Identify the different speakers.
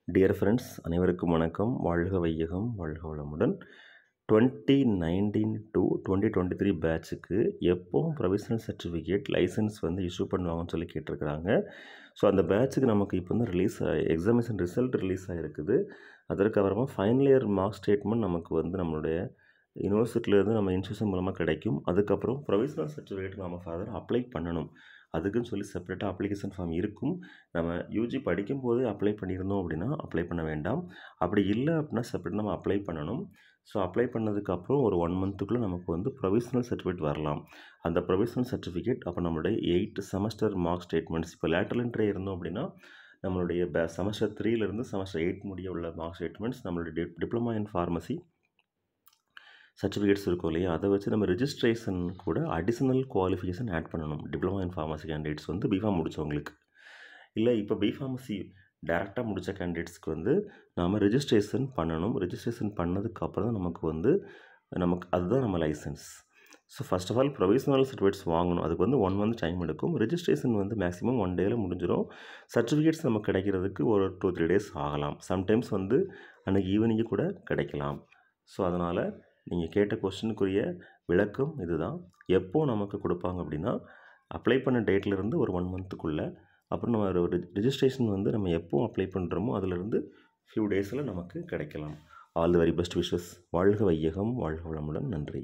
Speaker 1: Dear friends, அனைவருக்கும் வணக்கம். வாழ்க வையகம், வாழ்க வளமுடன். 2019 to 2023 பேட்சுக்கு எப்போவும் ப்ரொவிஷனல் சர்டிஃபிகேட் லைசன்ஸ் வந்து இஷ்யூ பண்ணுவாங்கன்னு சொல்லி கேட்டிருக்கிறாங்க. ஸோ அந்த பேட்சுக்கு நமக்கு இப்போ வந்து எக்ஸாமினேஷன் ரிசல்ட் ரிலீஸ் ஆகிருக்குது. அதற்கப்புறமா ஃபைனல் இயர் மார்க் ஸ்டேட்மெண்ட் நமக்கு வந்து நம்மளுடைய யூனிவர்சிட்டியிலேருந்து நம்ம இன்ஸ்டியூஷன் மூலமாக கிடைக்கும். அதுக்கப்புறம் ப்ரொவிஷனல் சர்டிஃபிகேட் நம்ம ஃபர்தர் அப்ளை பண்ணணும். அதுக்குன்னு சொல்லி செப்பரேட்டாக அப்ளிகேஷன் ஃபார்ம் இருக்கும். நம்ம யூஜி படிக்கும்போது அப்ளை பண்ணியிருந்தோம் அப்படின்னா அப்ளை பண்ண வேண்டாம். அப்படி இல்லை அப்படின்னா செப்பரேட் நம்ம அப்ளை பண்ணணும். ஸோ அப்ளை பண்ணதுக்கப்புறம் ஒரு 1 மந்த்துக்குள்ளே நமக்கு வந்து ப்ரொவிஷனல் சர்டிஃபிகேட் வரலாம். அந்த ப்ரொவிஷனல் சர்டிஃபிகேட் அப்போ நம்மளுடைய 8 செமஸ்டர் மார்க் ஸ்டேட்மெண்ட்ஸ், இப்போ லேட்டரல் என்ட்ரி இருந்தோம் அப்படின்னா நம்மளுடைய செமஸ்டர் 3லேருந்து செமஸ்டர் 8 முடிய உள்ள மார்க் ஸ்டேட்மெண்ட்ஸ், நம்மளுடைய டிப்ளமா இன் ஃபார்மசி சர்டிஃபிகேட்ஸ் இருக்கும் இல்லையா, அதை வச்சு நம்ம ரிஜிஸ்ட்ரேஷன் கூட அடிஷ்னல் குவாலிஃபிகேஷன் ஆட் பண்ணணும். டிப்ளமா இன் ஃபார்மசி கேண்டிடேட்ஸ் வந்து பிஃபார்ம் முடித்தவங்களுக்கு. இல்லை இப்போ பிஃபார்மசி டேரெக்டாக முடித்த கேண்டிடேட்ஸ்க்கு வந்து நாம் ரிஜிஸ்ட்ரேஷன் பண்ணணும். ரிஜிஸ்ட்ரேஷன் பண்ணதுக்கப்புறம் தான் நமக்கு அதுதான் நம்ம licence. So first of all provisional certificates வாங்கணும். அதுக்கு வந்து 1 மந்த் டைம் எடுக்கும். ரிஜிஸ்ட்ரேஷன் வந்து மேக்ஸிமம் 1 டேயில் முடிஞ்சிடும். சர்டிஃபிகேட்ஸ் நமக்கு கிடைக்கிறதுக்கு ஒரு 2-3 டேஸ் ஆகலாம். சம்டைம்ஸ் வந்து அன்றைக்கி ஈவினிங்கு கூட கிடைக்கலாம். ஸோ அதனால் நீங்கள் கேட்ட கொஸ்டினுக்குரிய விளக்கம் இதுதான். எப்போ நமக்கு கொடுப்பாங்க அப்படின்னா அப்ளை பண்ண டேட்லேருந்து ஒரு 1 மந்த்துக்குள்ளே. அப்புறம் நம்ம ஒரு ரிஜிஸ்ட்ரேஷன் வந்து நம்ம எப்போ அப்ளை பண்ணுறோமோ அதிலிருந்து ஃபியூ டேஸில் நமக்கு கிடைக்கலாம். All the very best wishes. வாழ்க வையகம், வாழ்க வளமுடன். நன்றி.